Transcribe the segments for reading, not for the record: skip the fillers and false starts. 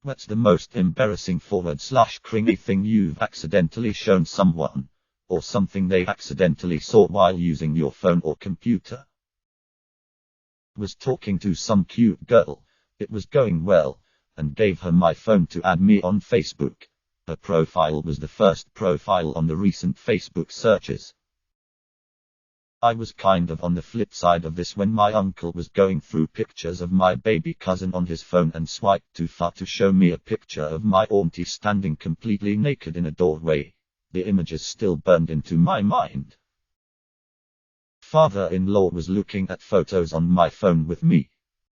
What's the most embarrassing /cringy thing you've accidentally shown someone? Or something they accidentally saw while using your phone or computer? Was talking to some cute girl. It was going well, and gave her my phone to add me on Facebook. Her profile was the first profile on the recent Facebook searches. I was kind of on the flip side of this when my uncle was going through pictures of my baby cousin on his phone and swiped too far to show me a picture of my auntie standing completely naked in a doorway. The image is still burned into my mind. Father-in-law was looking at photos on my phone with me.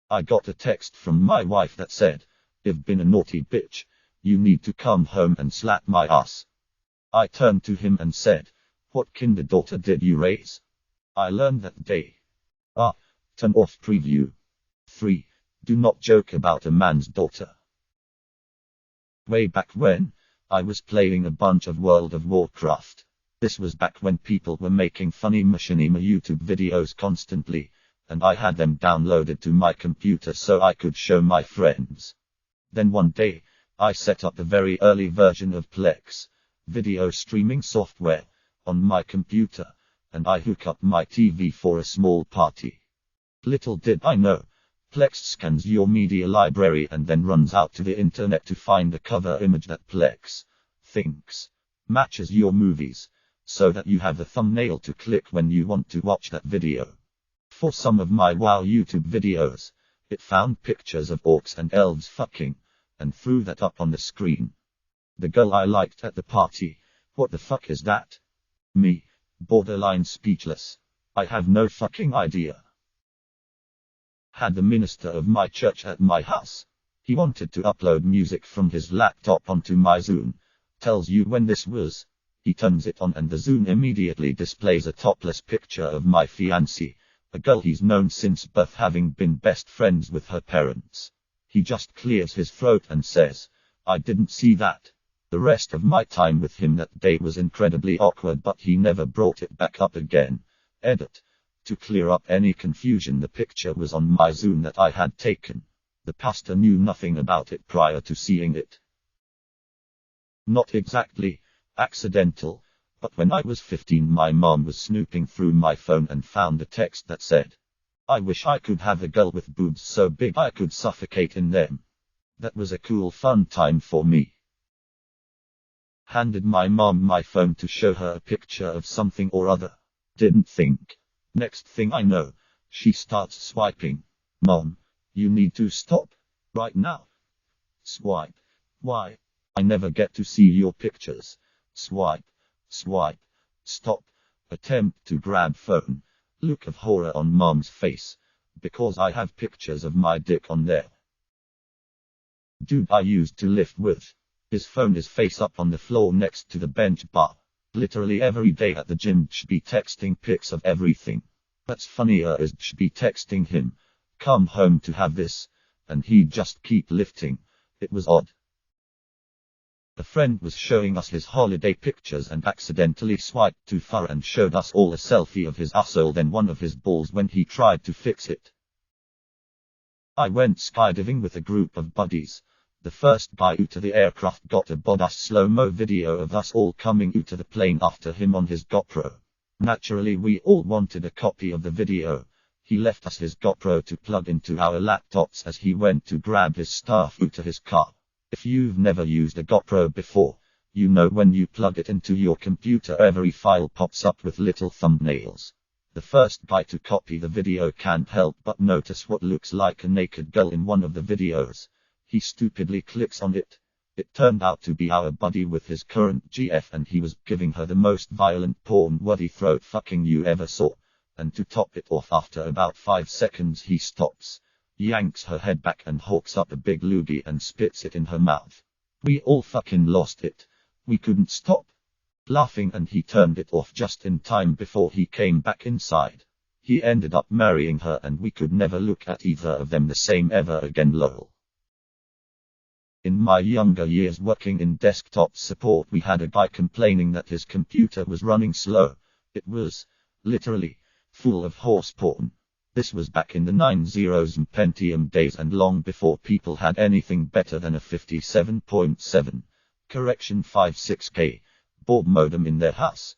I got a text from my wife that said, "You've been a naughty bitch. You need to come home and slap my ass." I turned to him and said, "What kinder daughter did you raise?" I learned that day. Turn off preview. 3. Do not joke about a man's daughter. Way back when, I was playing a bunch of World of Warcraft. This was back when people were making funny machinima YouTube videos constantly, and I had them downloaded to my computer so I could show my friends. Then one day, I set up a very early version of Plex, video streaming software, on my computer, and I hook up my TV for a small party. Little did I know, Plex scans your media library and then runs out to the internet to find a cover image that Plex thinks matches your movies, so that you have a thumbnail to click when you want to watch that video. For some of my WoW YouTube videos, it found pictures of orcs and elves fucking, and threw that up on the screen. The girl I liked at the party, what the fuck is that? Me, borderline speechless. I have no fucking idea. Had the minister of my church at my house. He wanted to upload music from his laptop onto my Zoom. Tells you when this was. He turns it on and the Zoom immediately displays a topless picture of my fiancée, a girl he's known since birth, having been best friends with her parents. He just clears his throat and says, "I didn't see that." The rest of my time with him that day was incredibly awkward, but he never brought it back up again. Edit. To clear up any confusion, the picture was on my Zoom that I had taken. The pastor knew nothing about it prior to seeing it. Not exactly accidental, but when I was 15 my mom was snooping through my phone and found a text that said, "I wish I could have a girl with boobs so big I could suffocate in them." That was a cool fun time for me. Handed my mom my phone to show her a picture of something or other. Didn't think. Next thing I know, she starts swiping. "Mom, you need to stop. Right now." Swipe. "Why? I never get to see your pictures." Swipe. Swipe. Stop. Attempt to grab phone. Look of horror on mom's face. Because I have pictures of my dick on there. Dude I used to lift with. His phone is face up on the floor next to the bench bar. Literally every day at the gym be texting pics of everything. What's funnier is be texting him, "Come home to have this," and he'd just keep lifting. It was odd. A friend was showing us his holiday pictures and accidentally swiped too far and showed us all a selfie of his asshole, then one of his balls when he tried to fix it. I went skydiving with a group of buddies. The first guy out of the aircraft got a badass slow-mo video of us all coming out of the plane after him on his GoPro. Naturally we all wanted a copy of the video. He left us his GoPro to plug into our laptops as he went to grab his stuff out of his car. If you've never used a GoPro before, you know when you plug it into your computer every file pops up with little thumbnails. The first guy to copy the video can't help but notice what looks like a naked girl in one of the videos. He stupidly clicks on it. It turned out to be our buddy with his current GF, and he was giving her the most violent porn-worthy throat fucking you ever saw. And to top it off, after about 5 seconds he stops, yanks her head back and hawks up a big loogie and spits it in her mouth. We all fucking lost it. We couldn't stop laughing, and he turned it off just in time before he came back inside. He ended up marrying her and we could never look at either of them the same ever again, lol. In my younger years working in desktop support, we had a guy complaining that his computer was running slow. It was, literally, full of horse porn. This was back in the 90s and Pentium days and long before people had anything better than a 57.7, correction 56K, baud modem in their house.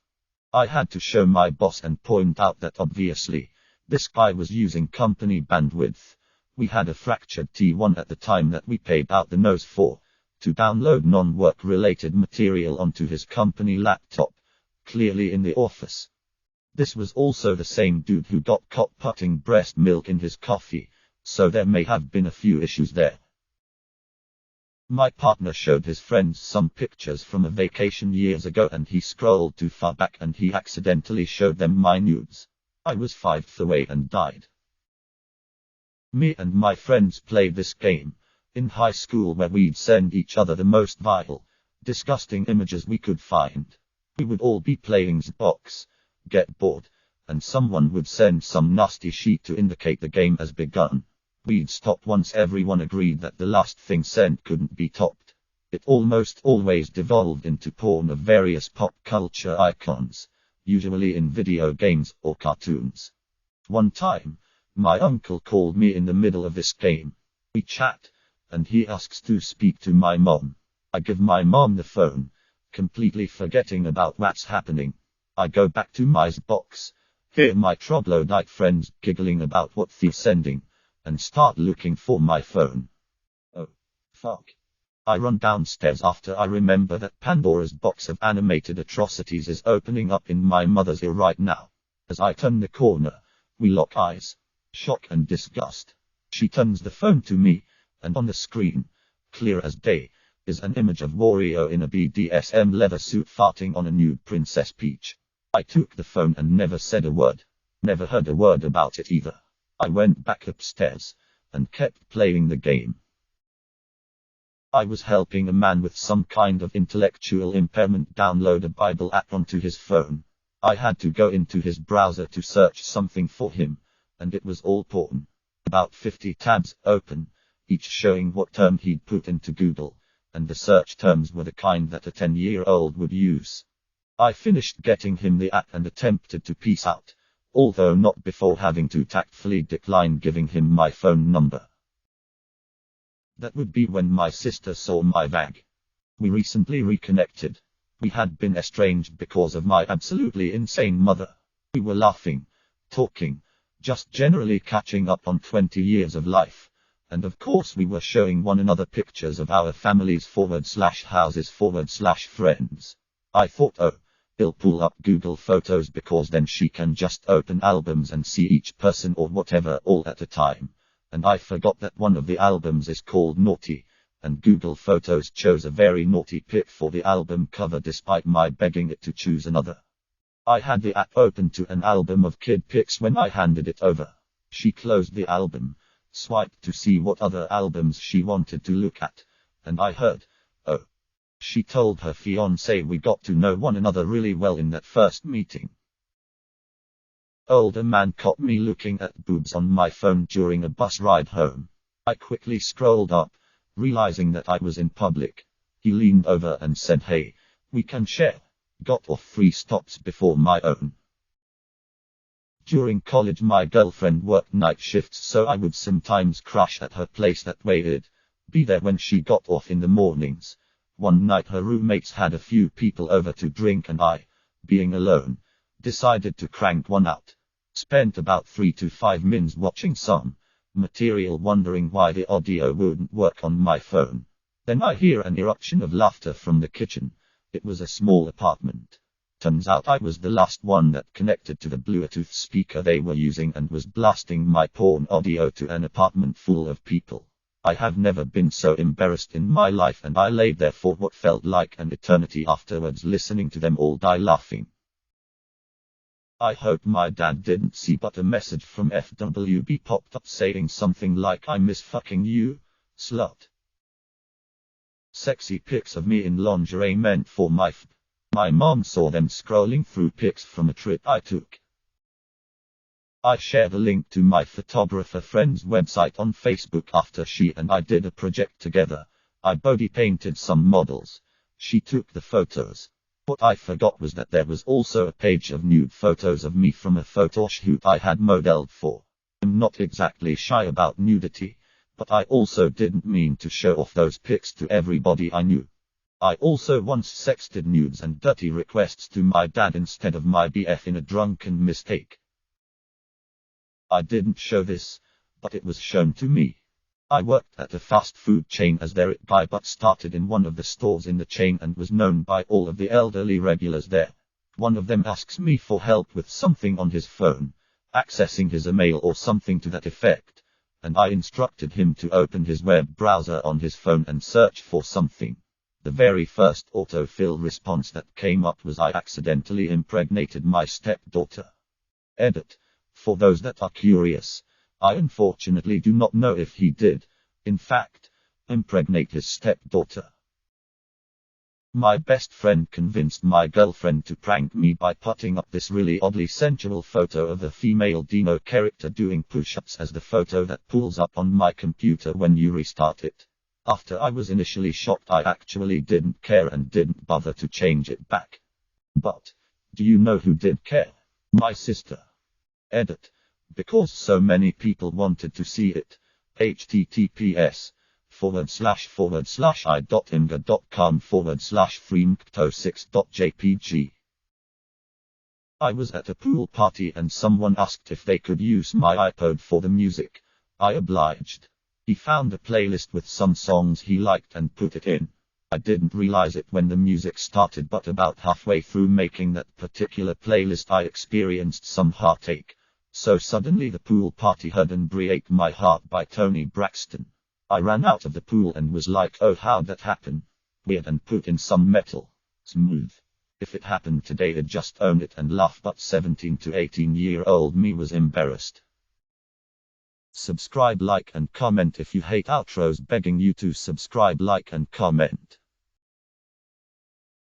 I had to show my boss and point out that obviously, this guy was using company bandwidth. We had a fractured T1 at the time that we paid out the nose for, to download non-work related material onto his company laptop, clearly in the office. This was also the same dude who got caught putting breast milk in his coffee, so there may have been a few issues there. My partner showed his friends some pictures from a vacation years ago and he scrolled too far back and he accidentally showed them my nudes. I was 5th away and died. Me and my friends played this game in high school where we'd send each other the most vile, disgusting images we could find. We would all be playing Xbox, get bored, and someone would send some nasty sheet to indicate the game has begun. We'd stop once everyone agreed that the last thing sent couldn't be topped. It almost always devolved into porn of various pop culture icons, usually in video games or cartoons. One time, my uncle called me in the middle of this game. We chat, and he asks to speak to my mom. I give my mom the phone, completely forgetting about what's happening. I go back to my Xbox, hear my troglodyte friends giggling about what he's sending, and start looking for my phone. Oh, fuck. I run downstairs after I remember that Pandora's box of animated atrocities is opening up in my mother's ear right now. As I turn the corner, we lock eyes. Shock and disgust. She turns the phone to me, and on the screen, clear as day, is an image of Wario in a BDSM leather suit farting on a nude Princess Peach. I took the phone and never said a word. Never heard a word about it either. I went back upstairs, and kept playing the game. I was helping a man with some kind of intellectual impairment download a Bible app onto his phone. I had to go into his browser to search something for him, and it was all porn. About 50 tabs open, each showing what term he'd put into Google, and the search terms were the kind that a 10-year-old would use. I finished getting him the app and attempted to peace out, although not before having to tactfully decline giving him my phone number. That would be when my sister saw my vag. We recently reconnected. We had been estranged because of my absolutely insane mother. We were laughing, talking, just generally catching up on 20 years of life. And of course we were showing one another pictures of our families /houses /friends. I thought, oh, I'll pull up Google Photos because then she can just open albums and see each person or whatever all at a time. And I forgot that one of the albums is called Naughty, and Google Photos chose a very naughty pic for the album cover despite my begging it to choose another. I had the app open to an album of kid pics when I handed it over. She closed the album, swiped to see what other albums she wanted to look at, and I heard, oh. She told her fiancé we got to know one another really well in that first meeting. Older man caught me looking at boobs on my phone during a bus ride home. I quickly scrolled up, realizing that I was in public. He leaned over and said, "Hey, we can share." Got off 3 stops before my own. During college my girlfriend worked night shifts, so I would sometimes crash at her place that way it'd be there when she got off in the mornings. One night her roommates had a few people over to drink and I, being alone, decided to crank one out. Spent about 3 to 5 minutes watching some material wondering why the audio wouldn't work on my phone. Then I hear an eruption of laughter from the kitchen. It was a small apartment. Turns out I was the last one that connected to the Bluetooth speaker they were using and was blasting my porn audio to an apartment full of people. I have never been so embarrassed in my life and I laid there for what felt like an eternity afterwards listening to them all die laughing. I hope my dad didn't see, but a message from FWB popped up saying something like "I miss fucking you, slut." Sexy pics of me in lingerie meant for my My mom saw them scrolling through pics from a trip I took. I shared a link to my photographer friend's website on Facebook after she and I did a project together. I body painted some models. She took the photos. What I forgot was that there was also a page of nude photos of me from a photo shoot I had modeled for. am not exactly shy about nudity, but I also didn't mean to show off those pics to everybody I knew. I also once sexted nudes and dirty requests to my dad instead of my BF in a drunken mistake. I didn't show this, but it was shown to me. I worked at a fast food chain as their guy, but started in one of the stores in the chain and was known by all of the elderly regulars there. One of them asks me for help with something on his phone, accessing his email or something to that effect, and I instructed him to open his web browser on his phone and search for something. The very first autofill response that came up was I accidentally impregnated my stepdaughter. Edit. For those that are curious, I unfortunately do not know if he did, in fact, impregnate his stepdaughter. My best friend convinced my girlfriend to prank me by putting up this really oddly sensual photo of a female Dino character doing push-ups as the photo that pulls up on my computer when you restart it. After I was initially shocked, I actually didn't care and didn't bother to change it back. But, do you know who did care? My sister. Edit. Because so many people wanted to see it. https://i.imgur.com/freemcto6.jpg. I was at a pool party and someone asked if they could use my iPod for the music. I obliged. He found a playlist with some songs he liked and put it in. I didn't realize it when the music started, but about halfway through making that particular playlist I experienced some heartache. So suddenly the pool party heard and Break My Heart by Toni Braxton. I ran out of the pool and was like, oh, how'd that happen? Weird, and put in some metal. Smooth. If it happened today, I'd just own it and laugh, but 17 to 18-year-old me was embarrassed. Subscribe, like and comment if you hate outros, begging you to subscribe, like and comment.